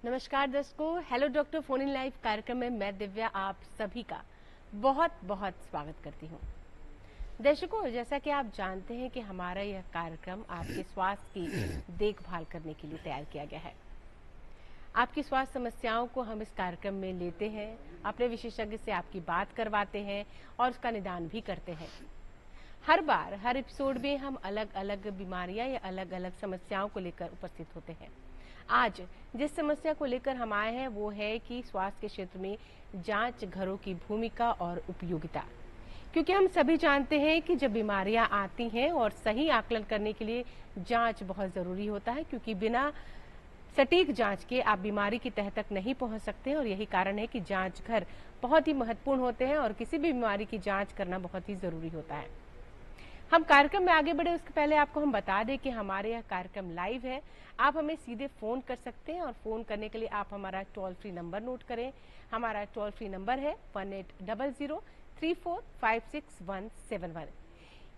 नमस्कार दर्शकों, hello doctor phone in live कार्यक्रम में मैं दिव्या आप सभी का बहुत बहुत स्वागत करती हूँ। दर्शकों, जैसा कि आप जानते हैं कि हमारा यह कार्यक्रम आपके स्वास्थ्य की देखभाल करने के लिए तैयार किया गया है। आपकी स्वास्थ्य समस्याओं को हम इस कार्यक्रम में लेते हैं, अपने विशेषज्ञ से आपकी बात करवाते हैं और उसका निदान भी करते हैं। हर बार हर एपिसोड में हम अलग अलग बीमारियां या अलग अलग समस्याओं को लेकर उपस्थित होते हैं। आज जिस समस्या को लेकर हम आए हैं वो है कि स्वास्थ्य के क्षेत्र में जांच घरों की भूमिका और उपयोगिता। क्योंकि हम सभी जानते हैं कि जब बीमारियां आती हैं और सही आकलन करने के लिए जांच बहुत जरूरी होता है, क्योंकि बिना सटीक जांच के आप बीमारी की तह तक नहीं पहुंच सकते और यही कारण है कि जांच घर बहुत ही महत्वपूर्ण होते हैं और किसी भी बीमारी की जांच करना बहुत ही जरूरी होता है। हम कार्यक्रम में आगे बढ़े उसके पहले आपको हम बता दें कि हमारे यह कार्यक्रम लाइव है। आप हमें सीधे फोन कर सकते हैं और फोन करने के लिए आप हमारा टोल फ्री नंबर नोट करें। हमारा टोल फ्री नंबर है 180034567171।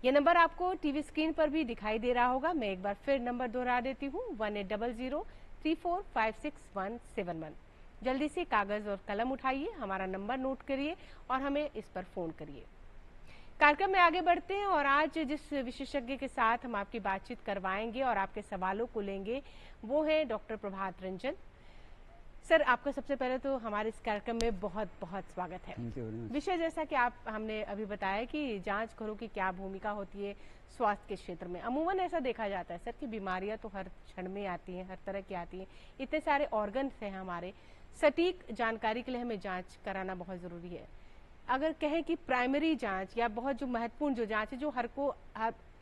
ये नंबर आपको टीवी स्क्रीन पर भी दिखाई दे रहा होगा। मैं एक बार फिर नंबर दोहरा देती हूँ, 180034567171। जल्दी से कागज और कलम उठाइए, हमारा नंबर नोट करिए और हमें इस पर फोन करिए। कार्यक्रम में आगे बढ़ते हैं और आज जिस विशेषज्ञ के साथ हम आपकी बातचीत करवाएंगे और आपके सवालों को लेंगे वो है डॉक्टर प्रभात रंजन। सर, आपका सबसे पहले तो हमारे इस कार्यक्रम में बहुत बहुत स्वागत है। विषय जैसा कि हमने अभी बताया कि जांच घरों की क्या भूमिका होती है स्वास्थ्य के क्षेत्र में। अमूमन ऐसा देखा जाता है सर कि बीमारियां तो हर क्षण में आती हैं, हर तरह की आती हैं, इतने सारे ऑर्गन्स हैं हमारे, सटीक जानकारी के लिए हमें जांच कराना बहुत जरूरी है। अगर कहें कि प्राइमरी जांच या बहुत जो महत्वपूर्ण जो जांच है जो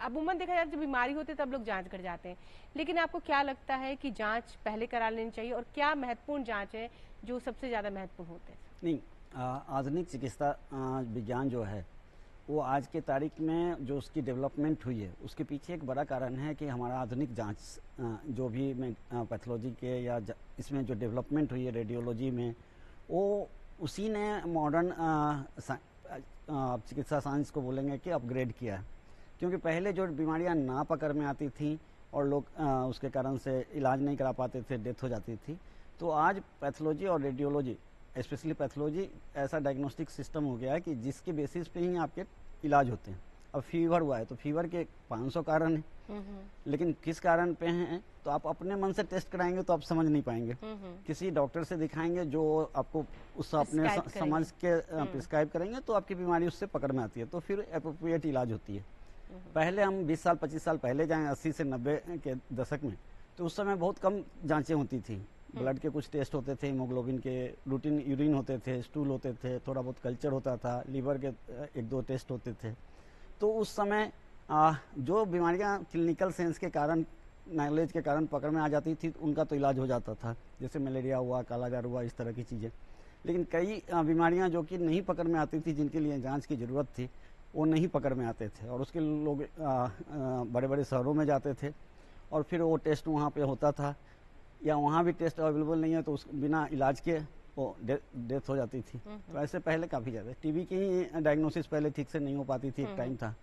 अमूमन देखा जाए जब बीमारी होती है तब लोग जांच कर जाते हैं, लेकिन आपको क्या लगता है कि जांच पहले करा लेनी चाहिए और क्या महत्वपूर्ण जांच है जो सबसे ज्यादा महत्वपूर्ण होते हैं? नहीं, आधुनिक चिकित्सा विज्ञान जो है वो आज के तारीख में जो उसकी डेवलपमेंट हुई है उसके पीछे एक बड़ा कारण है कि हमारा आधुनिक जांच जो भी पैथोलॉजी के या इसमें जो डेवलपमेंट हुई है रेडियोलॉजी में, वो उसी ने मॉडर्न चिकित्सा साइंस को बोलेंगे कि अपग्रेड किया है। क्योंकि पहले जो बीमारियां ना पकड़ में आती थी और लोग उसके कारण से इलाज नहीं करा पाते थे, डेथ हो जाती थी, तो आज पैथोलॉजी और रेडियोलॉजी, स्पेशली पैथोलॉजी ऐसा डायग्नोस्टिक सिस्टम हो गया है कि जिसके बेसिस पे ही आपके इलाज होते हैं। अब फीवर हुआ है तो फीवर के 500 कारण हैं, लेकिन किस कारण पे हैं तो आप अपने मन से टेस्ट कराएंगे तो आप समझ नहीं पाएंगे। किसी डॉक्टर से दिखाएंगे जो आपको उस अपने समझ के प्रिस्क्राइब करेंगे तो आपकी बीमारी उससे पकड़ में आती है, तो फिर एप्रोप्रिएट इलाज होती है। पहले हम 20 साल 25 साल पहले जाएं 80 से 90 के दशक में, तो उस समय बहुत कम जांचें होती थी। ब्लड के कुछ टेस्ट होते थे, हीमोग्लोबिन के, रूटीन यूरिन होते थे, स्टूल होते थे, थोड़ा बहुत कल्चर होता था, लीवर के 1-2 टेस्ट होते थे। तो उस समय जो बीमारियां क्लिनिकल सेंस के कारण, नॉलेज के कारण पकड़ में आ जाती थी उनका तो इलाज हो जाता था, जैसे मलेरिया हुआ, कालाजार हुआ, इस तरह की चीज़ें। लेकिन कई बीमारियां जो कि नहीं पकड़ में आती थी, जिनके लिए जांच की ज़रूरत थी, वो नहीं पकड़ में आते थे और उसके लोग बड़े बड़े शहरों में जाते थे और फिर वो टेस्ट वहाँ पे होता था, या वहाँ भी टेस्ट अवेलेबल नहीं है तो उस बिना इलाज के वो डेथ हो जाती थी। तो ऐसे पहले काफ़ी ज़्यादा टीबी की ही डायग्नोसिस पहले ठीक से नहीं हो पाती थी। एक टाइम था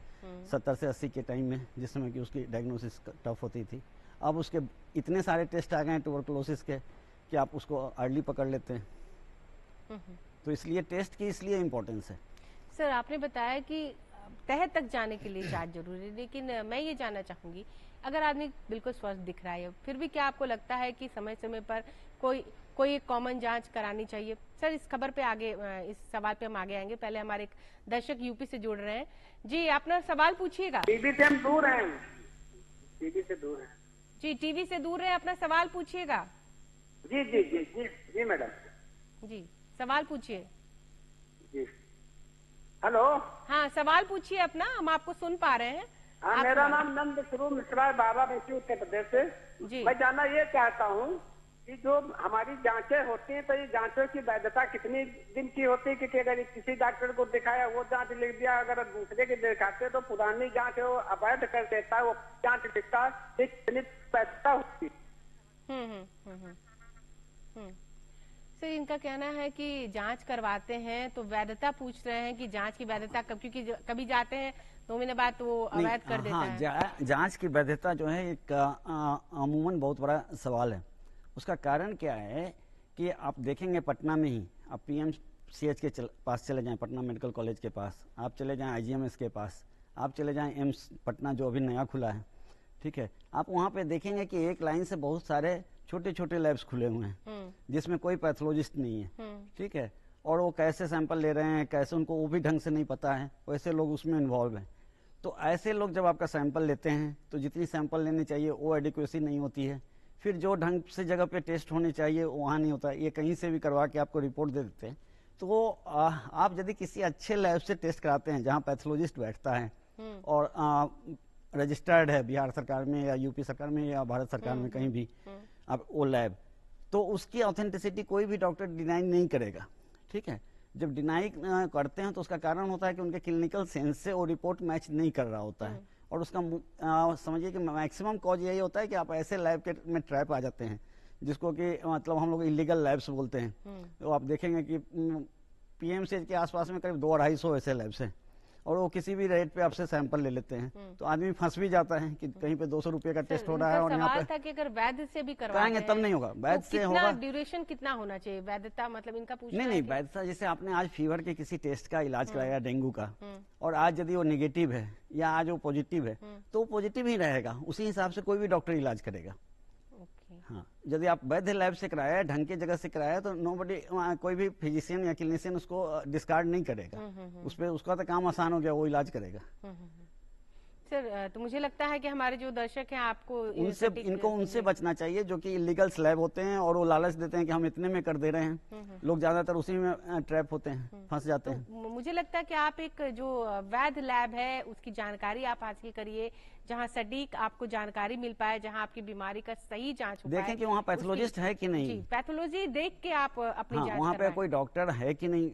70 से 80 के टाइम में जिस समय की उसकी डायग्नोसिस टफ होती थी। अब उसके इतने सारे टेस्ट आ गए हैं ट्यूबरकुलोसिस के कि आप उसको अर्ली पकड़ लेते हैं। तो इसलिए टेस्ट की इसलिए इम्पोर्टेंस है। सर, आपने बताया कि तह तक जाने के लिए जांच जरूरी है, लेकिन मैं ये जानना चाहूंगी, अगर आदमी बिल्कुल स्वस्थ दिख रहा है फिर भी क्या आपको लगता है कि समय समय पर कोई एक कॉमन जांच करानी चाहिए? सर, इस खबर पे आगे, इस सवाल पे हम आगे आएंगे। पहले हमारे एक दर्शक यूपी से जुड़ रहे हैं। जी, अपना सवाल पूछिएगा। टीवी से हम दूर हैं, टीवी से दूर हैं। जी, टीवी से दूर है, अपना सवाल पूछिएगा। जी जी जी जी जी मैडम जी, सवाल पूछिए। जी, हेलो। हाँ, सवाल पूछिए अपना, हम आपको सुन पा रहे हैं। हाँ, मेरा नाम नंद स्वरूप मिश्रा है, बाबा बेटी, उत्तर प्रदेश से। जी। मैं जानना ये चाहता हूँ कि जो हमारी जांचें होती हैं तो ये जांचों की वैधता कितनी दिन की होती है? क्योंकि अगर किसी डॉक्टर को दिखाया वो जांच लिख दिया, अगर दूसरे के दिखाते तो पुरानी जांच है वो अवैध कर देता है, वो जांच लिखता है, कितनी वैधता होती है? सर, इनका कहना है कि जांच करवाते हैं तो वैधता पूछ रहे हैं कि जांच की वैधता कब, क्योंकि कभी जाते हैं 2 महीने बाद तो वो अवैध कर देता है। जांच की वैधता जो है एक अमूमन बहुत बड़ा सवाल है। उसका कारण क्या है कि आप देखेंगे पटना में ही, आप PMCH के पास चले जाएं, पटना मेडिकल कॉलेज के पास, आप चले जाएं IGMS के पास, आप चले जाएं एम्स पटना जो अभी नया खुला है, ठीक है, आप वहाँ पे देखेंगे कि एक लाइन से बहुत सारे छोटे छोटे लैब्स खुले हुए हैं जिसमें कोई पैथोलॉजिस्ट नहीं है, ठीक है, और वो कैसे सैंपल ले रहे हैं, कैसे, उनको वो भी ढंग से नहीं पता है, वैसे लोग उसमें इन्वॉल्व हैं। तो ऐसे लोग जब आपका सैंपल लेते हैं तो जितनी सैंपल लेनी चाहिए वो एडिक्वेसी नहीं होती है, फिर जो ढंग से जगह पे टेस्ट होने चाहिए वहाँ नहीं होता, ये कहीं से भी करवा के आपको रिपोर्ट दे देते हैं। तो आप यदि किसी अच्छे लैब से टेस्ट कराते हैं जहाँ पैथोलॉजिस्ट बैठता है और रजिस्टर्ड है बिहार सरकार में या यूपी सरकार में या भारत सरकार में कहीं भी आप वो लैब, तो उसकी ऑथेंटिसिटी कोई भी डॉक्टर डिनाई नहीं करेगा, ठीक है। जब डिनाई करते हैं तो उसका कारण होता है कि उनके क्लिनिकल सेंस से वो रिपोर्ट मैच नहीं कर रहा होता है, और उसका समझिए कि मैक्सिमम कॉज यही होता है कि आप ऐसे लैब के में ट्रैप आ जाते हैं जिसको कि मतलब हम लोग इलीगल लैब्स बोलते हैं। तो आप देखेंगे कि PMCH के आसपास में करीब 200-250 ऐसे लैब्स हैं और वो किसी भी रेट पे आपसे सैंपल ले लेते हैं, तो आदमी फंस भी जाता है कि कहीं पे 200 रुपए का टेस्ट हो रहा है और यहाँ पे था कि अगर वैद्य से भी कराएंगे तब नहीं होगा, वैद्य से होगा। ड्यूरेशन कितना होना चाहिए वैधता, मतलब इनका पूछना नहीं, वैधता जैसे आपने आज फीवर के किसी टेस्ट का इलाज कराया डेंगू का, और आज यदि वो नेगेटिव है या आज वो पॉजिटिव है तो वो पॉजिटिव ही रहेगा, उसी हिसाब से कोई भी डॉक्टर इलाज करेगा। हाँ, यदि आप वैध लैब से कराया, ढंग की जगह से कराया, तो नोबडी, कोई भी फिजिशियन या क्लिनिशियन उसको डिस्कार्ड नहीं करेगा, उस पे उसका तो काम आसान हो गया, वो इलाज करेगा। सर, तो मुझे लगता है कि हमारे जो दर्शक हैं आपको उनसे बचना चाहिए जो कि इलीगल स्लैब होते हैं और वो लालच देते हैं कि हम इतने में कर दे रहे हैं, लोग ज्यादातर उसी में ट्रैप होते हैं, फंस जाते हैं। तो मुझे लगता है कि आप एक जो वैध लैब है उसकी जानकारी आप हासिल करिए, जहां सटीक आपको जानकारी मिल पाए, जहां आपकी बीमारी का सही जांच हो पाए। देखें कि वहाँ पैथोलॉजिस्ट है कि नहीं, पैथोलॉजी देख के आप अपनी जांच वहाँ पे कोई डॉक्टर है कि नहीं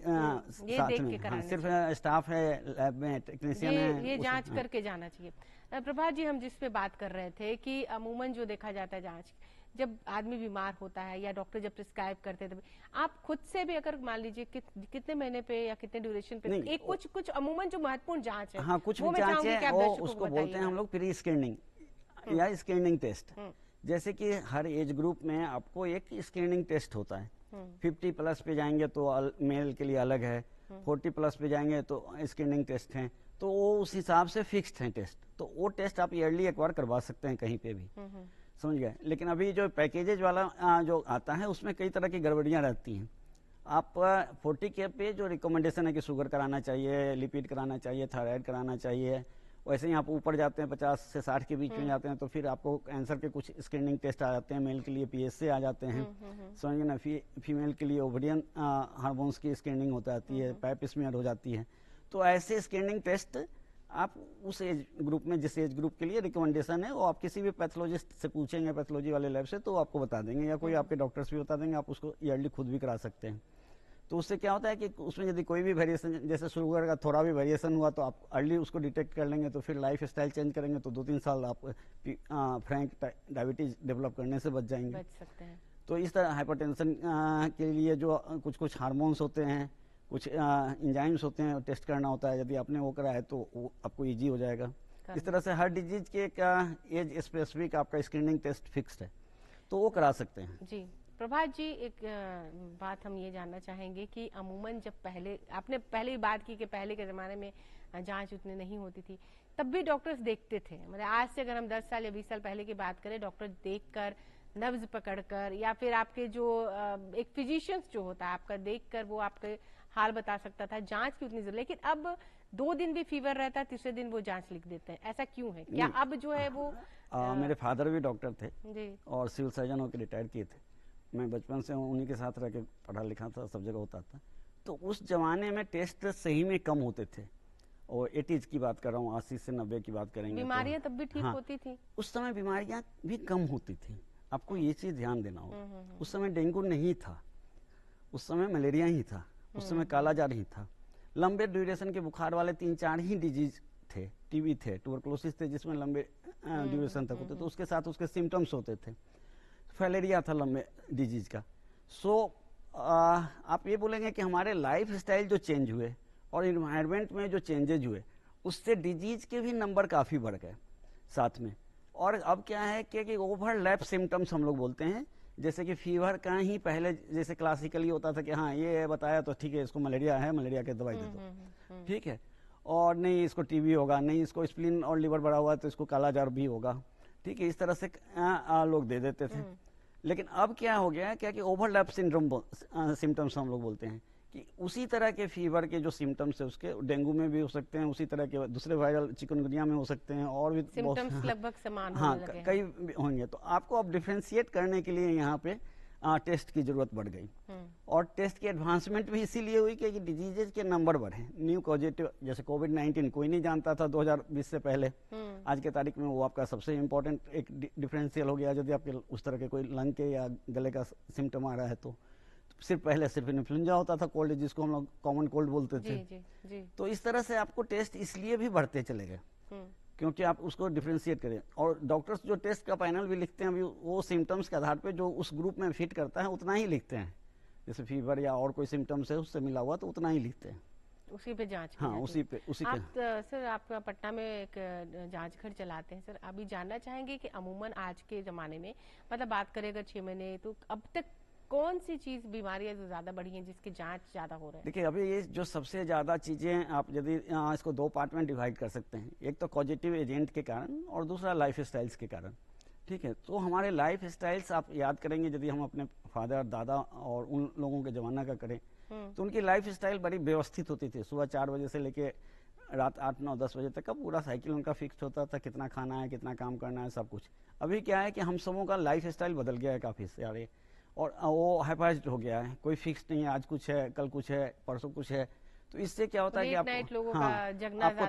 साथ में, सिर्फ स्टाफ है लैब में, टेक्नीशियन है, ये जांच करके जाना चाहिए। प्रभात जी, हम जिस पे बात कर रहे थे कि अमूमन जो देखा जाता है जांच, जब आदमी बीमार होता है या डॉक्टर जब प्रिस्क्राइब करते हैं, आप खुद से भी अगर मान लीजिए कितने महीने पे या कितने ड्यूरेशन पे एक कुछ अमूमन जो महत्वपूर्ण जांच है, हाँ कुछ जांच है वो उसको बोलते हैं हम लोग प्री स्क्रीनिंग या स्क्रीनिंग टेस्ट। जैसे कि हर एज ग्रुप में आपको एक स्क्रीनिंग टेस्ट होता है, 50 प्लस पे जाएंगे तो मेल के लिए अलग है, 40 प्लस पे जाएंगे तो स्क्रीनिंग टेस्ट है, तो वो उस हिसाब से फिक्स्ड है टेस्ट, तो वो टेस्ट आप ईयरली एक बार करवा सकते हैं कहीं पे भी, समझ गए। लेकिन अभी जो पैकेजेज वाला जो आता है उसमें कई तरह की गड़बड़ियां रहती हैं। आप 40 के पे जो रिकमेंडेशन है कि शुगर कराना चाहिए, लिपिड कराना चाहिए, थायराइड कराना चाहिए, वैसे ही आप ऊपर जाते हैं 50 से 60 के बीच में जाते हैं तो फिर आपको कैंसर के कुछ स्क्रीनिंग टेस्ट आ जाते हैं, मेल के लिए PSA आ जाते हैं, समझिए ना, फीमेल के लिए ओवरियन हार्मोन्स की स्क्रीनिंग हो जाती है, पैप स्मीयर हो जाती है। तो ऐसे स्क्रीनिंग टेस्ट आप उस एज ग्रुप में, जिस एज ग्रुप के लिए रिकमेंडेशन है, वो आप किसी भी पैथोलॉजिस्ट से पूछेंगे, पैथोलॉजी वाले लैब से, तो आपको बता देंगे, या कोई आपके डॉक्टर्स भी बता देंगे, आप उसको ईयरली खुद भी करा सकते हैं। तो उससे क्या होता है कि उसमें यदि कोई भी वेरिएशन, जैसे शुगर का थोड़ा भी वेरिएशन हुआ तो आप अर्ली उसको डिटेक्ट कर लेंगे, तो फिर लाइफ स्टाइल चेंज करेंगे तो 2-3 साल आप फ्रैंक डायबिटीज डेवलप करने से बच जाएंगे, बच सकते हैं। तो इस तरह हाइपरटेंशन के लिए जो कुछ हार्मोन्स होते हैं, कुछ इंजाइम्स होते हैं, टेस्ट करना होता है, यदि आपने वो करा है तो वो आपको इजी हो जाएगा। इस तरह से हर डिजीज के एज स्पेसिफिक आपका स्क्रीनिंग टेस्ट फिक्स्ड है, तो वो करा सकते हैं। जी प्रभात जी, एक बात हम ये जानना चाहेंगे कि अमूमन जब आपने पहले ही बात की कि पहले के ज़माने में जांच उतनी नहीं होती थी, तब भी डॉक्टर्स देखते थे। मतलब आज से अगर हम 10 साल या 20 साल पहले की बात करें, डॉक्टर देखकर, नब्ज पकड़कर, या फिर आपके जो एक फिजिशियंस जो होता है आपका देखकर वो आपके हाल बता सकता था, जांच की उतनी जरूरत। लेकिन अब 2 दिन भी फीवर रहता है, तीसरे दिन वो जांच लिख देते हैं, ऐसा क्यों है? क्या अब जो है वो मेरे फादर भी डॉक्टर थे जी, और सिविल सर्जन होकर रिटायर किए थे। मैं बचपन से उन्हीं के साथ रह के पढ़ा लिखा था, सब जगह होता था। तो उस जमाने में टेस्ट सही में कम होते थे, और 80s की बात कर रहा हूँ, 80 से 90 की बात करेंगे, बीमारियां तब भी ठीक होती थी। उस समय बीमारियां भी कम होती थी, आपको ये चीज ध्यान देना होगा। उस समय डेंगू नहीं था, उस समय मलेरिया ही था, उस समय कालाजार ही था। लंबे ड्यूरेशन के बुखार वाले 3-4 ही डिजीज थे, टीबी थे, ट्यूबरकुलोसिस थे जिसमें लंबे ड्यूरेशन तक होते, तो उसके साथ उसके सिम्टम्स होते थे। फैलेरिया था लंबे डिजीज का। सो आप ये बोलेंगे कि हमारे लाइफ स्टाइल जो चेंज हुए और इन्वायरमेंट में जो चेंजेज हुए, उससे डिजीज के भी नंबर काफी बढ़ गए साथ में। और अब क्या है कि ओवरलैप सिम्टम्स हम लोग बोलते हैं जैसे कि फीवर का ही पहले जैसे क्लासिकली होता था कि हाँ ये बताया तो ठीक है, इसको मलेरिया है, मलेरिया की दवाई दे दो, ठीक है, और नहीं इसको टीबी होगा, नहीं इसको स्प्लीन और लिवर बढ़ा हुआ है तो इसको काला जार भी होगा, ठीक है, इस तरह से लोग दे देते थे। लेकिन अब क्या हो गया है, क्या कि ओवरलैप सिंड्रोम सिम्टम्स हम लोग बोलते हैं कि उसी तरह के फीवर के जो सिम्टम्स है उसके डेंगू में भी हो सकते हैं, उसी तरह के दूसरे वायरल चिकनगुनिया में हो सकते हैं, और भी सिम्टम्स लगभग समान हाँ होने लगे हैं। कई होंगे। तो आपको अब डिफ्रेंशिएट करने के लिए यहाँ पे टेस्ट की जरूरत बढ़ गई, और टेस्ट की एडवांसमेंट भी इसीलिए हुई कि डिजीजेज के नंबर बढ़े, न्यू पॉजिटिव, जैसे कोविड-19 कोई नहीं जानता था 2020 से पहले, आज के तारीख में वो आपका सबसे इम्पोर्टेंट एक डिफरेंशियल हो गया। यदि आपके उस तरह के कोई लंग के या गले का सिम्टम आ रहा है तो सिर्फ पहले सिर्फ इन्फ्लुएंजा होता था, कोल्ड जिसको हम लोग कॉमन कोल्ड बोलते थे। जी। तो इस तरह से आपको टेस्ट इसलिए भी बढ़ते चले गए क्योंकि आप उसको डिफ्रेंशिएट करें, और डॉक्टर्स जो टेस्ट का पैनल भी लिखते हैं अभी वो सिम्टम्स के आधार पे जो उस ग्रुप में फिट करता है उतना ही लिखते हैं, जैसे फीवर या और कोई सिम्टम्स है उससे मिला हुआ तो उतना ही लिखते हैं, उसी पे जांच की हाँ जाती है। उसी आप के सर आप पटना में एक जांच घर चलाते हैं सर, अभी जानना चाहेंगे कि अमूमन आज के ज़माने में, मतलब बात करें अगर 6 महीने, तो अब तक कौन सी चीज बीमारियां जो ज्यादा बढ़ी हैं जिसकी जांच ज्यादा हो रही है? देखिए अभी ये जो सबसे ज़्यादा चीज़ें आप यदि इसको 2 पार्ट में डिवाइड कर सकते हैं, एक तो पॉजिटिव एजेंट के कारण और दूसरा लाइफ स्टाइल्स के कारण, ठीक है। तो हमारे लाइफ स्टाइल्स आप याद करेंगे, यदि हम अपने फादर दादा और उन लोगों के ज़माना का करें तो उनकी लाइफ स्टाइल बड़ी व्यवस्थित होती थी। सुबह 4 बजे से लेके रात 8, 9, 10 बजे तक का पूरा साइकिल उनका फिक्स होता था, कितना खाना है, कितना काम करना है, सब कुछ। अभी क्या है कि हम सबों का लाइफ स्टाइल बदल गया है काफ़ी सारे, और वो हाइपाइज्ड हो गया है, कोई फिक्स नहीं है, आज कुछ है, कल कुछ है, परसों कुछ है। तो इससे क्या होता है कि आपको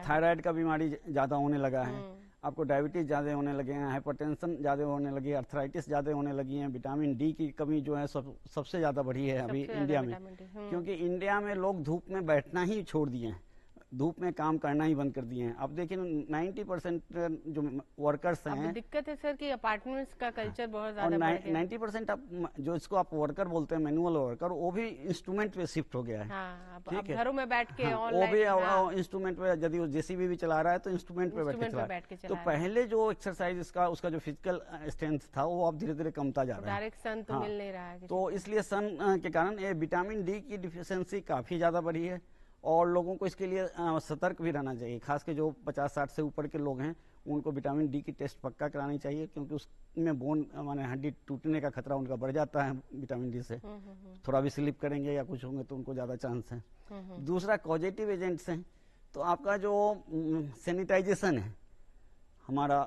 थायराइड का बीमारी ज़्यादा होने लगा है, आपको डायबिटीज ज़्यादा होने लगे हैं, हाइपरटेंशन ज़्यादा होने लगी है, अर्थराइटिस ज़्यादा होने लगी है, विटामिन डी की कमी जो है सबसे ज़्यादा बढ़ी है अभी इंडिया में, क्योंकि इंडिया में लोग धूप में बैठना ही छोड़ दिए हैं, धूप में काम करना ही बंद कर दिए हैं। अब देखिए 90% जो वर्कर्स हैं, दिक्कत है सर कि अपार्टमेंट्स का कल्चर बहुत ज्यादा, और 90% आप जो इसको आप वर्कर बोलते हैं, मैनुअल वर्कर, वो भी इंस्ट्रूमेंट पे शिफ्ट हो गया है। हाँ, ठीक है, घरों में बैठ के वो भी इंस्ट्रूमेंट पे, यदि वो जेसीबी भी चला रहा है तो इंस्ट्रूमेंट पे बैठ के चला रहा है। तो पहले जो एक्सरसाइज उसका जो फिजिकल स्ट्रेंथ था वो अब धीरे धीरे कमता जा रहा है, डायरेक्ट सन तो मिल नहीं रहा है, तो इसलिए सन के कारण ये विटामिन डी की डिफिशियंसी काफी ज्यादा बढ़ी है, और लोगों को इसके लिए सतर्क भी रहना चाहिए। खास के जो 50-60 से ऊपर के लोग हैं उनको विटामिन डी की टेस्ट पक्का करानी चाहिए, क्योंकि उसमें बोन माने हड्डी टूटने का खतरा उनका बढ़ जाता है विटामिन डी से। थोड़ा भी स्लिप करेंगे या कुछ होंगे तो उनको ज़्यादा चांस है। दूसरा पॉजिटिव एजेंट्स हैं, तो आपका जो सैनिटाइजेशन है हमारा,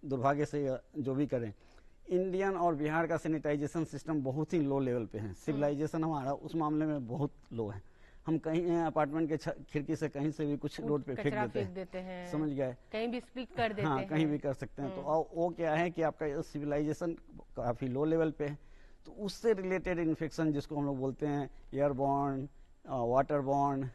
दुर्भाग्य से जो भी करें, इंडियन और बिहार का सैनिटाइजेशन सिस्टम बहुत ही लो लेवल पे है। सिविलाइजेशन हमारा उस मामले में बहुत लो है। हम कहीं अपार्टमेंट के खिड़की से कहीं से भी कुछ रोड पे फेंक देते हैं, समझ गए, कहीं भी स्प्लिट कर देते हैं, कहीं भी कर सकते हैं। तो वो क्या है कि आपका सिविलाइजेशन काफी लो लेवल पे है, तो उससे रिलेटेड इन्फेक्शन जिसको हम लोग बोलते हैं एयरबॉर्न, वाटरबॉर्न,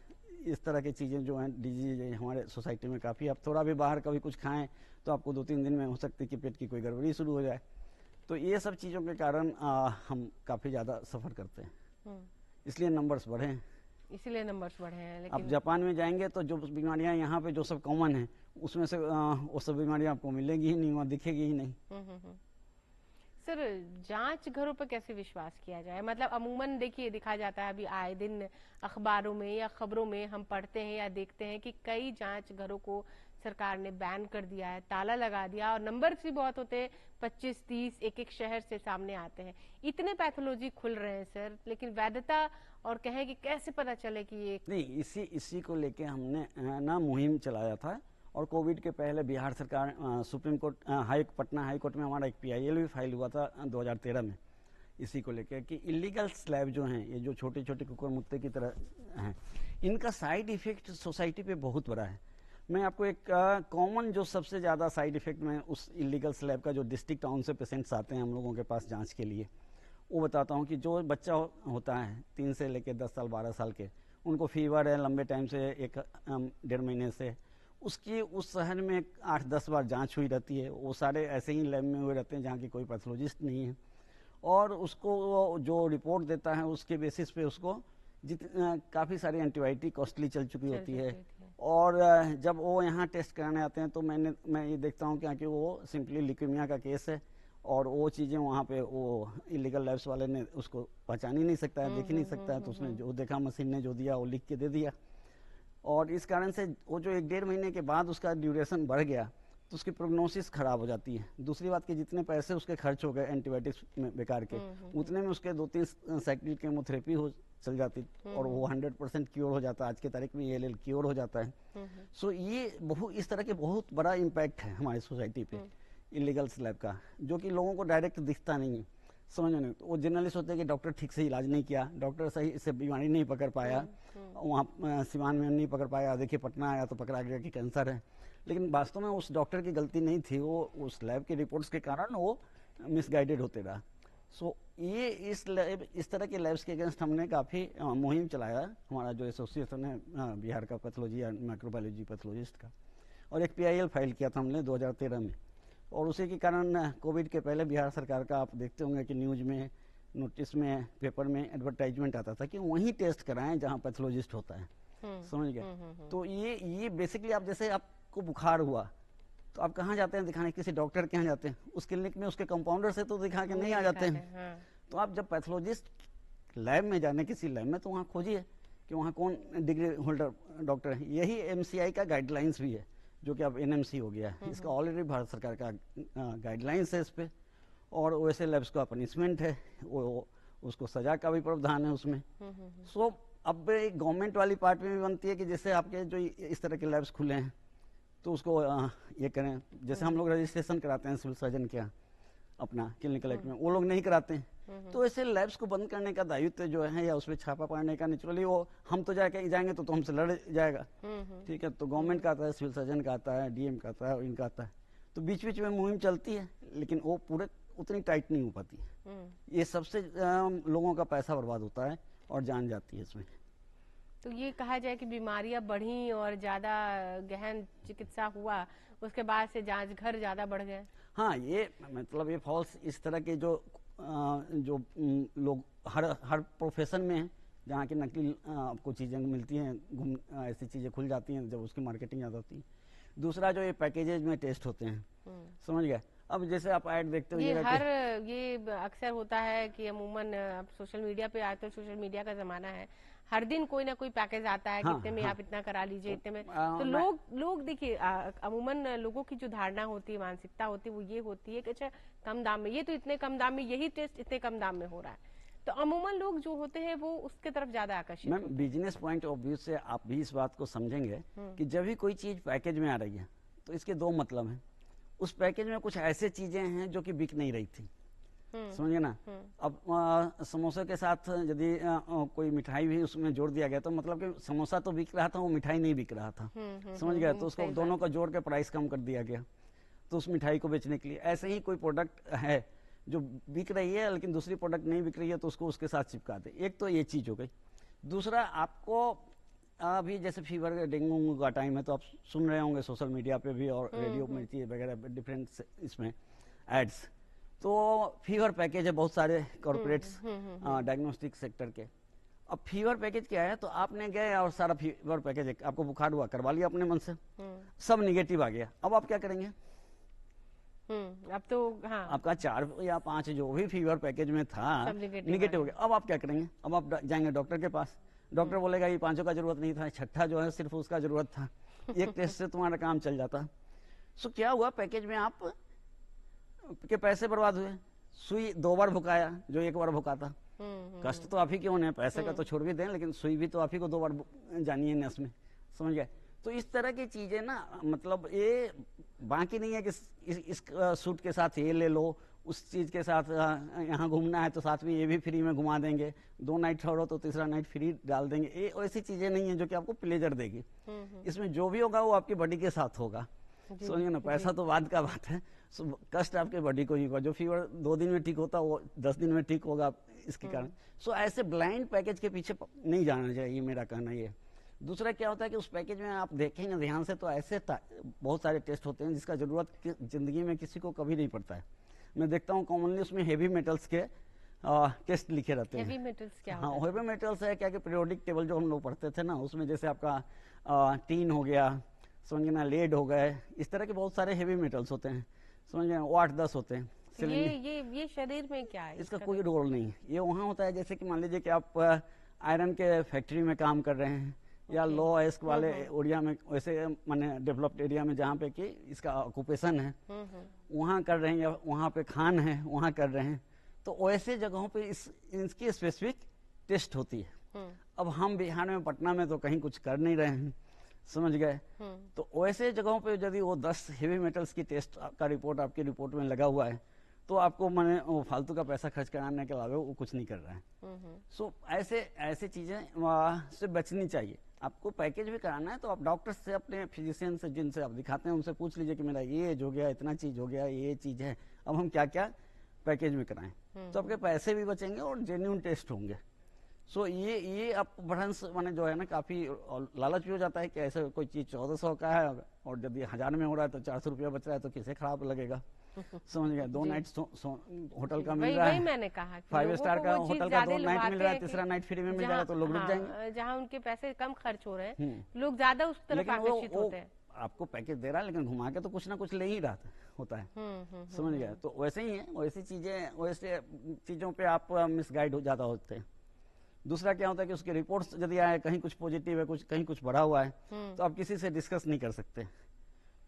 इस तरह की चीजें जो हैं डिजीज हमारे सोसाइटी में काफी। आप थोड़ा भी बाहर कभी कुछ खाएं तो आपको 2-3 दिन में हो सकती है कि पेट की कोई गड़बड़ी शुरू हो जाए। तो ये सब चीजों के कारण हम काफी ज्यादा सफर करते हैं, इसलिए नंबर्स बढ़े हैं, इसीलिए नंबर्स बढ़े हैं। लेकिन अब जापान में जाएंगे तो जो बीमारियां यहाँ पे जो सब कॉमन है उसमें से वो सब बीमारियां आपको मिलेगी ही नहीं, वहाँ दिखेगी ही नहीं। सर जांच घरों पर कैसे विश्वास किया जाए? मतलब अमूमन देखिए दिखा जाता है, अभी आए दिन अखबारों में या खबरों में हम पढ़ते हैं या देखते हैं कि कई जांच घरों को सरकार ने बैन कर दिया है, ताला लगा दिया, और नंबर भी बहुत होते हैं, 25-30 एक शहर से सामने आते हैं। इतने पैथोलॉजी खुल रहे हैं सर, लेकिन वैधता और कहें कि कैसे पता चले कि ये नहीं, इसी को लेके हमने ना मुहिम चलाया था, और कोविड के पहले बिहार सरकार supreme court Patna high court में हमारा एक PIL भी फाइल हुआ था 2013 में, इसी को लेकर कि इलीगल स्लैब जो हैं, ये जो छोटे छोटे कुकर मुत्ते की तरह हैं, इनका साइड इफेक्ट सोसाइटी पे बहुत बड़ा है। मैं आपको एक कॉमन जो सबसे ज़्यादा साइड इफेक्ट में उस इलीगल स्लैब का, जो डिस्ट्रिक्ट टाउन से पेशेंट्स आते हैं हम लोगों के पास जांच के लिए, वो बताता हूँ कि जो बच्चा होता है 3 से लेकर 10 साल 12 साल के, उनको फीवर है लंबे टाइम से, 1-1.5 महीने से, उसकी उस शहर में 8-10 बार जांच हुई रहती है, वो सारे ऐसे ही लैब में हुए रहते हैं जहाँ की कोई पैथोलॉजिस्ट नहीं है, और उसको जो रिपोर्ट देता है उसके बेसिस पे उसको काफ़ी सारी एंटीबायोटिक कॉस्टली चल चुकी होती है। और जब वो यहाँ टेस्ट कराने आते हैं तो मैं ये देखता हूँ कि वो सिंपली ल्यूकेमिया का केस है, और वो चीज़ें वहाँ पे वो इलीगल लैब्स वाले ने उसको पहचान ही नहीं सकता है, देख ही नहीं सकता है, तो उसने जो देखा मशीन ने जो दिया वो लिख के दे दिया। और इस कारण से वो जो 1-1.5 महीने के बाद उसका ड्यूरेशन बढ़ गया तो उसकी प्रोग्नोसिस खराब हो जाती है। दूसरी बात कि जितने पैसे उसके खर्च हो गए एंटीबायोटिक्स में बेकार के, उतने में उसके 2-3 साइकिल केमोथेरेपी हो चल जाती और वो 100% क्योर हो जाता है। आज के तारीख में ALL क्योर हो जाता है। सो ये इस तरह के बहुत बड़ा इम्पैक्ट है हमारी सोसाइटी पे इलीगल स्लैब का, जो कि लोगों को डायरेक्ट दिखता नहीं है, समझ में नहीं। वो जर्नलिस्ट होते हैं कि डॉक्टर ठीक से इलाज नहीं किया, डॉक्टर सही इससे बीमारी नहीं पकड़ पाया, वहाँ सिवान में नहीं पकड़ पाया, देखिए पटना आया तो पकड़ा गया कि कैंसर है। लेकिन वास्तव में उस डॉक्टर की गलती नहीं थी, वो उस लैब की रिपोर्ट्स के कारण वो मिसगाइडेड होते रहा। सो ये इस तरह के लैब्स के अगेंस्ट हमने काफ़ी मुहिम चलाया, हमारा जो एसोसिएशन है बिहार का पैथोलॉजी एंड माइक्रोबायोलॉजी पैथोलॉजिस्ट का, और एक PIL फाइल किया था हमने 2013 में। और उसी के कारण कोविड के पहले बिहार सरकार का आप देखते होंगे कि न्यूज़ में, नोटिस में, पेपर में एडवर्टाइजमेंट आता था कि वहीं टेस्ट कराएं जहां पैथोलॉजिस्ट होता है, समझ गए। तो ये बेसिकली आप जैसे आपको बुखार हुआ तो आप कहाँ जाते हैं दिखाने, किसी डॉक्टर के यहाँ जाते हैं, उस क्लिनिक में उसके कंपाउंडर से तो दिखा के नहीं आ जाते हैं। तो आप जब पैथोलॉजिस्ट लैब में जाने, किसी लैब में, तो वहाँ खोजिए कि वहाँ कौन डिग्री होल्डर डॉक्टर है। यही MCI का गाइडलाइंस भी है, जो कि अब NMC हो गया है। इसका ऑलरेडी भारत सरकार का गाइडलाइंस है इस पे, और वैसे लैब्स का पनिशमेंट है, वो उसको सजा का भी प्रावधान है उसमें। सो अब गवर्नमेंट वाली पार्ट में भी बनती है कि जैसे आपके जो इस तरह के लैब्स खुले हैं तो उसको ये करें। जैसे हम लोग रजिस्ट्रेशन कराते हैं सिविल सर्जन के यहाँ अपना क्लिनिकल एक्ट में, वो लोग नहीं कराते हैं। तो ऐसे लैब्स को बंद करने का दायित्व जो है या उसमें छापा पाड़ने का, नेचुरली वो हम तो जाएंगे तो हमसे लड़ जाएगा, ठीक है। तो गवर्नमेंट का आता है, सिविल सर्जन का आता है, DM का आता है, इनका आता है। तो बीच बीच में मुहिम चलती है, लेकिन वो पूरे उतनी टाइट नहीं हो पाती है। ये सबसे लोगों का पैसा बर्बाद होता है और जान जाती है इसमें। तो ये कहा जाए कि बीमारियां बढ़ी और ज्यादा गहन चिकित्सा हुआ, उसके बाद से जांच घर ज्यादा बढ़ गए। हाँ, ये मतलब ये फॉल्स इस तरह के जो लोग हर प्रोफेशन में हैं, जहाँ की नकली आपको चीज़ें मिलती हैं, ऐसी चीज़ें खुल जाती हैं जब उसकी मार्केटिंग ज़्यादा होती है। दूसरा जो ये पैकेजेज में टेस्ट होते हैं, समझ गए। अब जैसे आप ऐड देखते हो ये अक्सर होता है कि अमूमन अब सोशल मीडिया पे आते, सोशल मीडिया का जमाना है, हर दिन कोई ना कोई पैकेज आता है, हाँ, कितने में हाँ, आप इतना करा लीजिए, इतने में। तो लोग देखिए, अमूमन लोगों की जो धारणा होती है, मानसिकता होती है, वो ये होती है कि अच्छा कम दाम में, ये तो इतने कम दाम में, यही टेस्ट इतने कम दाम में हो रहा है। तो अमूमन लोग जो होते हैं वो उसके तरफ ज्यादा आकर्षित होते हैं। बिजनेस पॉइंट ऑफ व्यू से आप भी इस बात को समझेंगे कि जब भी कोई चीज पैकेज में आ रही है तो इसके दो मतलब हैं। उस पैकेज में कुछ ऐसे चीजें हैं जो कि बिक नहीं रही थी, समझिए ना। अब समोसे के साथ यदि कोई मिठाई भी उसमें जोड़ दिया गया तो मतलब कि समोसा तो बिक रहा था, वो मिठाई नहीं बिक रहा था, समझ गए। तो उसको दोनों का जोड़ के प्राइस कम कर दिया गया तो उस मिठाई को बेचने के लिए। ऐसे ही कोई प्रोडक्ट है जो बिक रही है लेकिन दूसरी प्रोडक्ट नहीं बिक रही है तो उसको उसके साथ चिपका दे। एक तो ये चीज हो गई। दूसरा, आपको अभी जैसे फीवर डेंगू का टाइम है तो आप सुन रहे होंगे सोशल मीडिया पे भी और रेडियो में वगैरह डिफरेंट इसमें एड्स। तो फीवर पैकेज है बहुत सारे कॉर्पोरेट्स डायग्नोस्टिक सेक्टर के। अब फीवर पैकेज क्या है, तो आपने गए और सारा फीवर पैकेज, आपको बुखार हुआ, करवा लिया अपने मन से, सब निगेटिव आ गया। अब आप क्या करेंगे? अब तो हाँ, आपका 4 या 5 जो भी फीवर पैकेज में था निगेटिव हो गया। अब आप क्या करेंगे? अब आप जाएंगे डॉक्टर के पास, डॉक्टर बोलेगा ये 5 का जरूरत नहीं था, 6 जो है सिर्फ उसका जरूरत था, एक टेस्ट से तुम्हारा काम चल जाता। सो क्या हुआ, पैकेज में आप के पैसे बर्बाद हुए। सुई 2 बार भुकाया जो 1 बार भुकाता। कष्ट तो आप ही के होने, पैसे का तो छोड़ भी दें, लेकिन सुई भी तो आप ही को 2 बार जानी है नस में, समझ गए। तो इस तरह की चीजें ना, मतलब ये बाकी नहीं है कि इस सूट के साथ ये ले लो, उस चीज के साथ यहाँ घूमना है तो साथ में ये भी फ्री में घुमा देंगे, 2 नाइट छोड़ो तो तीसरा नाइट फ्री डाल देंगे। ये ऐसी चीजें नहीं है जो कि आपको प्लेजर देगी। इसमें जो भी होगा वो आपकी बॉडी के साथ होगा, समझिए ना। पैसा तो बाद का बात है, कष्ट आपके बॉडी को ही होगा। जो फीवर 2 दिन में ठीक होता वो 10 दिन में ठीक होगा इसके कारण। सो ऐसे ब्लाइंड पैकेज के पीछे नहीं जाना चाहिए, मेरा कहना ये। दूसरा क्या होता है कि उस पैकेज में आप देखेंगे ध्यान से तो ऐसे बहुत सारे टेस्ट होते हैं जिसका जरूरत जिंदगी में किसी को कभी नहीं पड़ता है। मैं देखता हूँ कॉमनली उसमें हेवी मेटल्स के टेस्ट लिखे रहते हैं। हेवी मेटल्स क्या? हाँ, हेवी मेटल्स है क्या कि पीरियोडिक टेबल जो हम लोग पढ़ते थे ना, उसमें जैसे आपका टीन हो गया, समझिए ना, लेड हो गए, इस तरह के बहुत सारे हेवी मेटल्स होते हैं, समझिए ना, वो 8-10 होते हैं। तो ये शरीर में क्या है? इसका कोई रोल नहीं है। ये वहाँ होता है जैसे कि मान लीजिए कि आप आयरन के फैक्ट्री में काम कर रहे हैं या लो एस्क वाले एरिया में, वैसे माने डेवलप्ड एरिया में जहाँ पे कि इसका ऑक्यूपेशन है वहाँ कर रहे हैं, या वहाँ पे खान है वहाँ कर रहे हैं, तो वैसे जगहों पे इसकी स्पेसिफिक टेस्ट होती है। अब हम बिहार में पटना में तो कहीं कुछ कर नहीं रहे हैं, समझ गए। तो वैसे जगहों पे यदि वो 10 हेवी मेटल्स की टेस्ट का रिपोर्ट आपकी रिपोर्ट में लगा हुआ है तो आपको मैंने वो फालतू का पैसा खर्च कराने के अलावा वो कुछ नहीं कर रहा है। सो ऐसे चीजें से बचनी चाहिए। आपको पैकेज भी कराना है तो आप डॉक्टर से, अपने फिजिशियन से जिनसे आप दिखाते हैं उनसे पूछ लीजिए कि मेरा ये एज हो गया, इतना चीज हो गया, ये चीज है, अब हम क्या क्या पैकेज में कराएं, तो आपके पैसे भी बचेंगे और जेन्युइन टेस्ट होंगे। सो ये आप बढ़ंस माने जो है ना काफी लालच भी हो जाता है कि ऐसे कोई चीज 1400 का है और यदि 1000 में हो रहा है तो 400 रुपया बच रहा है तो किसे खराब लगेगा। समझ गए। 2 नाइट होटल का मिल रहा है, वही मैंने कहा 5 स्टार का होटल का 2 नाइट मिल रहा है, तीसरा नाइट फ्री में मिल जाएगा तो लोग रुक जाएंगे। जहाँ उनके पैसे कम खर्च हो रहे हैं लोग ज्यादा उस तरफ आकर्षित होते हैं। आपको पैकेज दे रहा है लेकिन घुमा के तो कुछ ना कुछ ले ही रहा होता है। समझ गए। तो वैसे ही है, वैसे चीजों पे आप मिसगाइड हो ज्यादा होते हैं। दूसरा क्या होता है कि उसके रिपोर्ट्स यदि आए कहीं कुछ पॉजिटिव है, कहीं कुछ बढ़ा हुआ है तो आप किसी से डिस्कस नहीं कर सकते,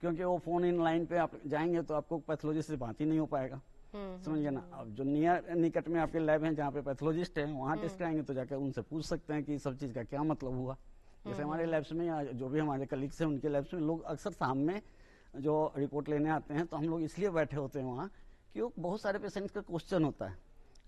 क्योंकि वो फोन इन लाइन पे आप जाएंगे तो आपको पैथोलॉजिस्ट से बात ही नहीं हो पाएगा। समझ गए ना। अब जो निकट में आपके लैब हैं जहाँ पे पैथोलॉजिस्ट हैं वहाँ टेस्ट कराएंगे तो जाकर उनसे पूछ सकते हैं कि सब चीज का क्या मतलब हुआ। जैसे हमारे लैब्स में या जो भी हमारे कलीग्स हैं उनके लैब्स में लोग अक्सर शाम में जो रिपोर्ट लेने आते हैं तो हम लोग इसलिए बैठे होते हैं वहाँ कि वो बहुत सारे पेशेंट्स का क्वेश्चन होता है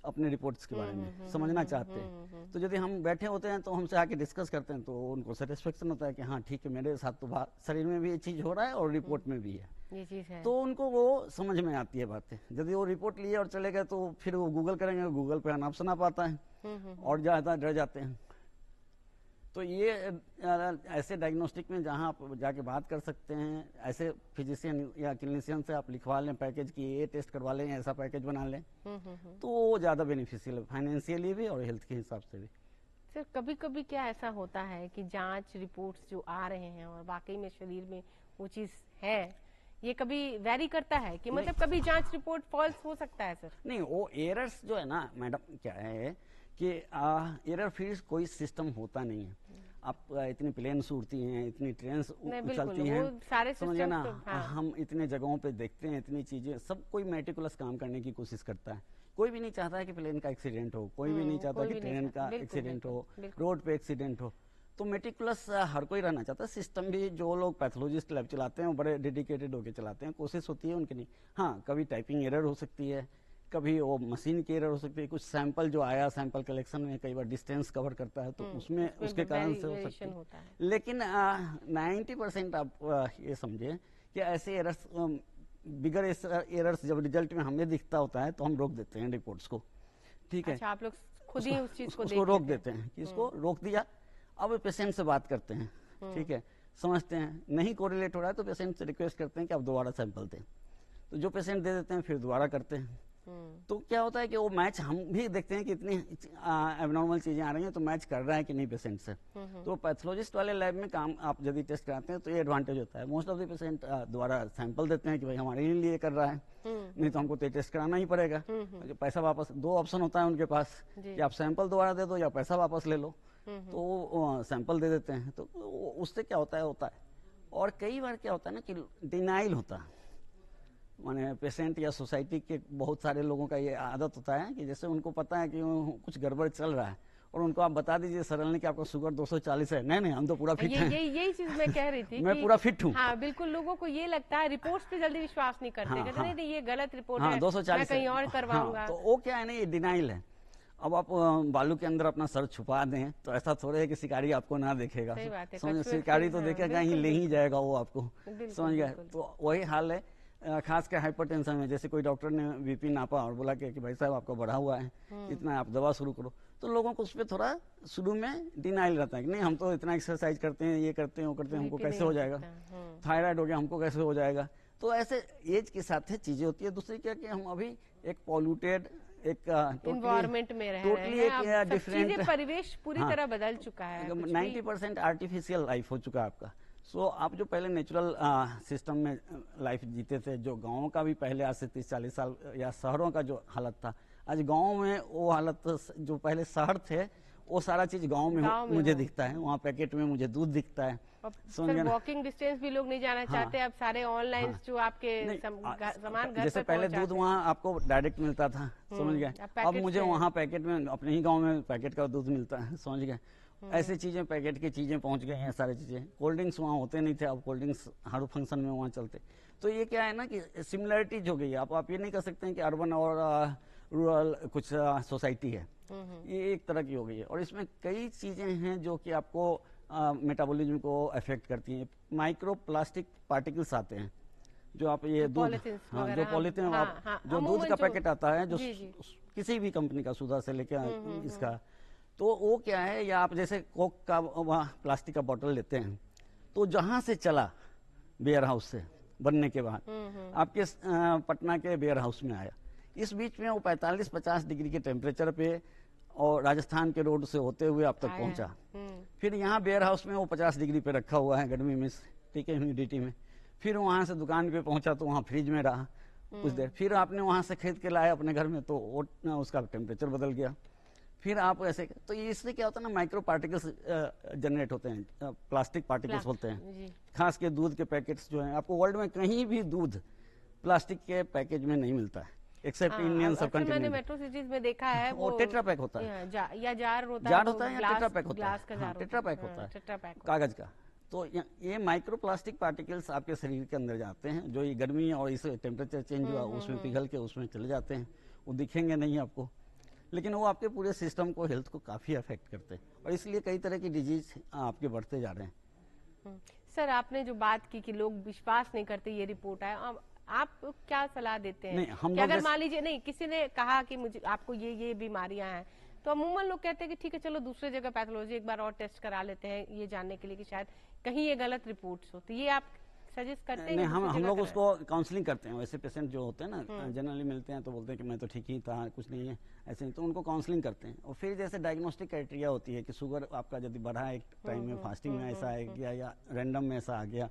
अपने रिपोर्ट्स के बारे में, समझना चाहते हैं। तो यदि हम बैठे होते हैं तो हमसे आके डिस्कस करते हैं तो उनको सेटिस्फेक्शन होता है कि हाँ ठीक है, मेरे साथ तो शरीर में भी ये चीज हो रहा है और रिपोर्ट में भी है, ये चीज है। तो उनको वो समझ में आती है बातें। यदि वो रिपोर्ट लिए और चले गए तो फिर वो गूगल करेंगे, गूगल पे ऑप्शन आ पाता है और ज्यादा डर जाते हैं। तो ये ऐसे डायग्नोस्टिक में जहां आप जाके बात कर सकते हैं, ऐसे फिजिशियन या क्लिनिशियन से आप लिखवा लें पैकेज की, ये टेस्ट करवा लें, ऐसा पैकेज बना लें तो वो ज्यादा बेनिफिशियल है फाइनेंशियली भी और हेल्थ के हिसाब से भी। सर कभी कभी क्या ऐसा होता है कि जांच रिपोर्ट्स जो आ रहे हैं और वाकई में शरीर में वो चीज है, ये कभी वेरी करता है कि मतलब कभी जांच रिपोर्ट फॉल्स हो सकता है? सर नहीं, वो एरर्स जो है ना मैडम, क्या है कि एरर फ्री कोई सिस्टम होता नहीं है। आप इतनी प्लेन्स उड़ती हैं, इतनी ट्रेन्स चलती हैं, समझिए ना। हाँ। हम इतने जगहों पे देखते हैं इतनी चीजें, सब कोई मेटिकुलस काम करने की कोशिश करता है। कोई भी नहीं चाहता है कि प्लेन का एक्सीडेंट हो, कोई भी नहीं चाहता कि ट्रेन का एक्सीडेंट हो, रोड पे एक्सीडेंट हो। तो मेटिकुलस हर कोई रहना चाहता है। सिस्टम भी जो लोग पैथोलॉजिस्ट लैब चलाते हैं वो बड़े डेडिकेटेड होकर चलाते हैं, कोशिश होती है उनकी नहीं। हाँ, कभी टाइपिंग एरर हो सकती है, कभी वो मशीन की एरर हो सकती है, कुछ सैंपल जो आया सैंपल कलेक्शन में कई बार डिस्टेंस कवर करता है तो उसमें उसके कारण से हो सकती है। लेकिन 90% आप ये समझे कि ऐसे एरर्स, बिगर एरर्स जब रिजल्ट में हमें दिखता होता है तो हम रोक देते हैं रिपोर्ट्स को। ठीक है। अच्छा, आप लोग खुद ही उस चीज को रोक देते हैं कि इसको रोक दिया। अब पेशेंट से बात करते हैं, ठीक है, समझते हैं नहीं कोरिलेट हो रहा है तो पेशेंट से रिक्वेस्ट करते हैं कि आप दोबारा सैंपल दें, तो जो पेशेंट दे देते हैं फिर दोबारा करते हैं। तो क्या होता है कि वो मैच हम भी देखते हैं कि इतनी एबनॉर्मल चीजें आ रही हैं तो मैच कर रहा है कि नहीं पेशेंट से। तो पैथोलॉजिस्ट वाले लैब में काम आप यदि टेस्ट कराते हैं तो ये एडवांटेज होता है। मोस्ट ऑफ द पेशेंट दोबारा सैंपल देते हैं कि भाई हमारे लिए कर रहा है, नहीं तो हमको तो टेस्ट कराना ही पड़ेगा। पैसा वापस, 2 ऑप्शन होता है उनके पास कि आप सैंपल दोबारा दे दो या पैसा वापस ले लो। तो वो सैंपल दे देते हैं। तो उससे क्या होता है। और कई बार क्या होता है ना कि डिनाइल होता है, माने पेशेंट या सोसाइटी के बहुत सारे लोगों का ये आदत होता है कि जैसे उनको पता है कि कुछ गड़बड़ चल रहा है और उनको आप बता दीजिए सरल कि आपका शुगर 240 है, नहीं हम तो पूरा फिट हैं। यही चीज मैं कह रही थी मैं पूरा फिट हूँ। हाँ बिल्कुल, लोगों को ये लगता है, रिपोर्ट्स पे जल्दी विश्वास नहीं करते। कहते नहीं ये गलत रिपोर्ट है, 240 मैं कहीं और करवाऊंगा। तो वो क्या है ना, ये डिनाइल है। अब आप बालू के अंदर अपना सर छुपा दें तो ऐसा थोड़े है कि शिकारी आपको ना देखेगा। समझ, शिकारी तो देखेगा ही, ले ही जाएगा वो आपको, समझ गए। तो वही हाल है खास कर हाइपरटेंशन में। जैसे कोई डॉक्टर ने बीपी नापा और बोला कि भाई साहब आपका बढ़ा हुआ है, इतना आप दवा शुरू करो, तो लोगों को उस पर थोड़ा शुरू में डिनाइल रहता है कि नहीं हम तो इतना एक्सरसाइज करते हैं, ये करते हैं, वो करते हैं, हमको कैसे हो जाएगा, थायराइड हो गया हमको कैसे हो जाएगा। तो ऐसे एज के साथ चीजें होती है। दूसरी क्या कि हम अभी एक पॉल्यूटेड एक एनवायरमेंट में रह रहे हैं, डिफरेंट परिवेश पूरी तरह बदल चुका है। 90% आर्टिफिशियल लाइफ हो चुका है आपका। आप जो पहले नेचुरल सिस्टम में लाइफ जीते थे, जो गाँव का भी पहले आज से 30-40 साल या शहरों का जो हालत था, आज गाँव में वो हालत जो पहले शहर थे वो सारा चीज गांव में मुझे दिखता है। वहाँ पैकेट में मुझे दूध दिखता है। सर वॉकिंग डिस्टेंस भी लोग नहीं जाना चाहते। अब सारे ऑनलाइन जो आपके सामान घर जैसे पहले दूध वहाँ आपको डायरेक्ट मिलता था, समझ गए। अब मुझे वहाँ पैकेट में, अपने ही गाँव में पैकेट का दूध मिलता है, समझ गए। ऐसी चीजें, पैकेट की चीजें पहुंच गई हैं, सारी चीजें। कोल्ड ड्रिंक्स वहाँ होते नहीं थे, अब कोल्ड ड्रिंक्स हर फंक्शन में वहाँ चलते। तो ये क्या है ना कि सिमिलरिटीज हो गई है। आप ये नहीं कर सकते हैं कि अर्बन और रूरल कुछ सोसाइटी है, ये एक तरह की हो गई है। और इसमें कई चीजें हैं जो कि आपको मेटाबॉलिज्म को अफेक्ट करती हैं। माइक्रो प्लास्टिक पार्टिकल्स आते हैं, जो आप ये दूध, जो पॉलिथीन, जो दूध का पैकेट आता है, जो किसी भी कंपनी का, सुधा से लेकर इसका, तो वो क्या है, या आप जैसे कोक का प्लास्टिक का बोतल लेते हैं, तो जहां से चला वेयर हाउस से बनने के बाद आपके पटना के वेयर हाउस में आया, इस बीच में वो 45-50 डिग्री के टेम्परेचर पे और राजस्थान के रोड से होते हुए आप तक पहुंचा। फिर यहाँ वेयर हाउस में वो 50 डिग्री पे रखा हुआ है गर्मी में, ठीक है, ह्यूमिडिटी में। फिर वहां से दुकान पे पहुंचा तो वहाँ फ्रिज में रहा कुछ देर। फिर आपने वहां से खरीद के लाया अपने घर में, तो वो उसका टेम्परेचर बदल गया। फिर आप ऐसे, तो इससे क्या होता है ना, माइक्रो पार्टिकल्स जनरेट होते हैं, प्लास्टिक पार्टिकल्स होते हैं। खास के दूध के पैकेट्स जो हैं, आपको वर्ल्ड में कहीं भी दूध प्लास्टिक के पैकेज में नहीं मिलता है, एक्सेप्ट इंडियन सब कंट्री। मैंने मेट्रो सिटीज में देखा है वो टेट्रा पैक होता है, या जार होता है या टेट्रा पैक होता है, टेट्रा पैक होता है कागज का। तो ये माइक्रो प्लास्टिक पार्टिकल्स आपके शरीर के अंदर जाते हैं, जो ये गर्मी और इस टेम्परेचर चेंज हुआ उसमें पिघल के उसमें चले जाते हैं। वो दिखेंगे नहीं आपको, लेकिन वो आपके पूरे सिस्टम को, हेल्थ को काफी अफेक्ट करते हैं, और इसलिए कई तरह की डिजीज आपके बढ़ते जा रहे हैं। सर आपने जो बात की कि लोग विश्वास नहीं करते, ये रिपोर्ट है, आप क्या सलाह देते हैं? कि अगर मान लीजिए नहीं, किसी ने कहा कि मुझे, आपको ये बीमारियां हैं, तो अमूमन लोग कहते हैं कि ठीक है चलो दूसरे जगह पैथोलॉजी एक बार और टेस्ट करा लेते हैं, ये जानने के लिए कि शायद कहीं ये गलत रिपोर्ट्स हो। तो ये आप सजेस्ट करते हैं? नहीं, हम लोग उसको काउंसलिंग करते हैं। वैसे पेशेंट जो होते हैं ना, जनरली मिलते हैं तो बोलते हैं कि मैं तो ठीक ही था, कुछ नहीं है, ऐसे ही, तो उनको काउंसलिंग करते हैं। और फिर जैसे डायग्नोस्टिक क्राइटेरिया होती है कि शुगर आपका यदि बढ़ा है एक टाइम में, फास्टिंग में ऐसा आ गया या रैंडम में ऐसा आ गया,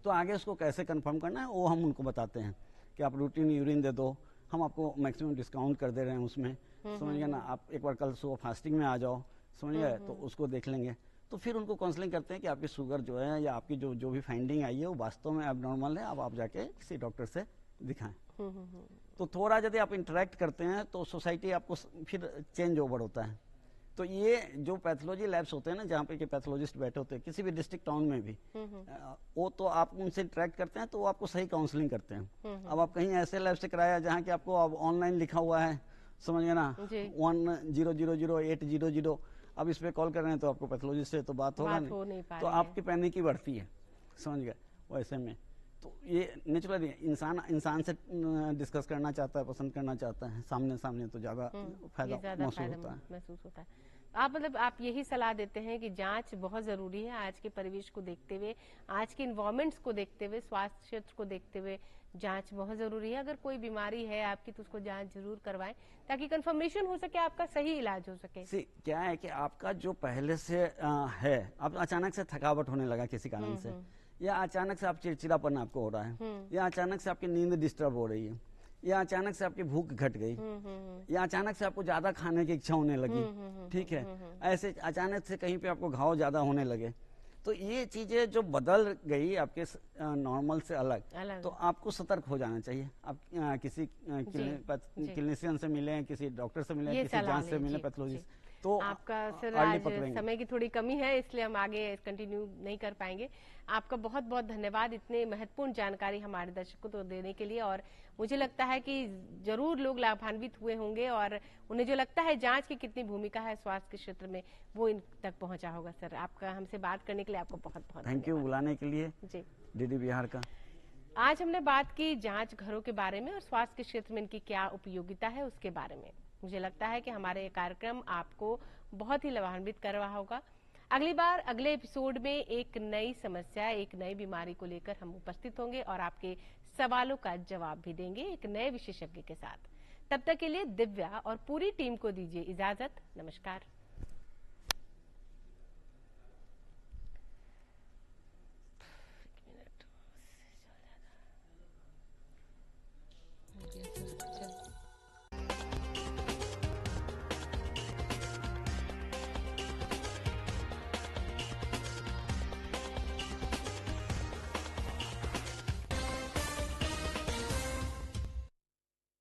तो आगे उसको कैसे कंफर्म करना है वो हम उनको बताते हैं कि आप रूटीन यूरिन दे दो, हम आपको मैक्सिमम डिस्काउंट कर दे रहे हैं उसमें, समझ गए ना। आप एक बार कल सुबह फास्टिंग में आ जाओ, समझ गए, तो उसको देख लेंगे। तो फिर उनको काउंसलिंग करते हैं कि आपकी शुगर जो है या आपकी जो भी फाइंडिंग आई है वो वास्तव में एबनॉर्मल है, अब आप जाके किसी डॉक्टर से दिखाएं। तो थोड़ा यदि आप इंटरेक्ट करते हैं तो सोसाइटी आपको फिर चेंज ओवर होता है। तो ये जो पैथोलॉजी लैब्स होते हैं ना, जहाँ पे के पैथोलॉजिस्ट बैठे होते हैं किसी भी डिस्ट्रिक्ट टाउन में भी, वो तो आप उनसे इंटरेक्ट करते हैं तो वो आपको सही काउंसलिंग करते हैं। अब आप कहीं ऐसे लैब से कराया जहाँ की आपको अब ऑनलाइन लिखा हुआ है, समझ गए ना, 1000-800, अब इस पे कॉल कर रहे हैं तो आपको पैथोलॉजिस्ट से तो बात होगा नहीं, तो आपकी पैनिक की बढ़ती है, समझ गए। वैसे में तो ये नेचुरली इंसान से डिस्कस करना चाहता है, पसंद करना चाहता है, सामने सामने तो ज्यादा फायदा महसूस होता है। आप मतलब आप यही सलाह देते हैं कि जांच बहुत जरूरी है, आज के परिवेश को देखते हुए, आज के इन्वायरमेंट्स को देखते हुए, स्वास्थ्य क्षेत्र को देखते हुए जांच बहुत जरूरी है। अगर कोई बीमारी है आपकी तो उसको जांच जरूर करवाएं, ताकि कंफर्मेशन हो सके, आपका सही इलाज हो सके। क्या है कि आपका जो पहले से है, अब अचानक से थकावट होने लगा किसी कारण से, या अचानक से आप चिड़चिड़ापन आपको हो रहा है, या अचानक से आपकी नींद डिस्टर्ब हो रही है, या अचानक से आपकी भूख घट गई, या अचानक से आपको ज्यादा खाने की इच्छा होने लगी, ठीक है, ऐसे अचानक से कहीं पे आपको घाव ज्यादा होने लगे, तो ये चीजें जो बदल गई आपके नॉर्मल से अलग, तो आपको सतर्क हो जाना चाहिए। आप किसी क्लिनिशियन से मिले, किसी डॉक्टर से मिले, किसी जांच से मिले, पैथोलॉजिस्ट। तो आपका सर आज समय की थोड़ी कमी है, इसलिए हम आगे कंटिन्यू नहीं कर पाएंगे। आपका बहुत बहुत धन्यवाद इतने महत्वपूर्ण जानकारी हमारे दर्शकों को देने के लिए। और मुझे लगता है कि जरूर लोग लाभान्वित हुए होंगे, और उन्हें जो लगता है जांच की कितनी भूमिका है स्वास्थ्य के क्षेत्र में, वो इन तक पहुंचा होगा। सर आपका हमसे बात करने के लिए आपको बहुत बहुत थैंक यू, बुलाने के लिए जी डीडी बिहार का। आज हमने बात की जांच घरों के बारे में और स्वास्थ्य के क्षेत्र में इनकी क्या उपयोगिता है उसके बारे में। मुझे लगता है कि हमारे ये कार्यक्रम आपको बहुत ही लाभान्वित कर रहा होगा। अगली बार अगले एपिसोड में एक नई समस्या, एक नई बीमारी को लेकर हम उपस्थित होंगे और आपके सवालों का जवाब भी देंगे एक नए विशेषज्ञ के साथ। तब तक के लिए दिव्या और पूरी टीम को दीजिए इजाजत। नमस्कार।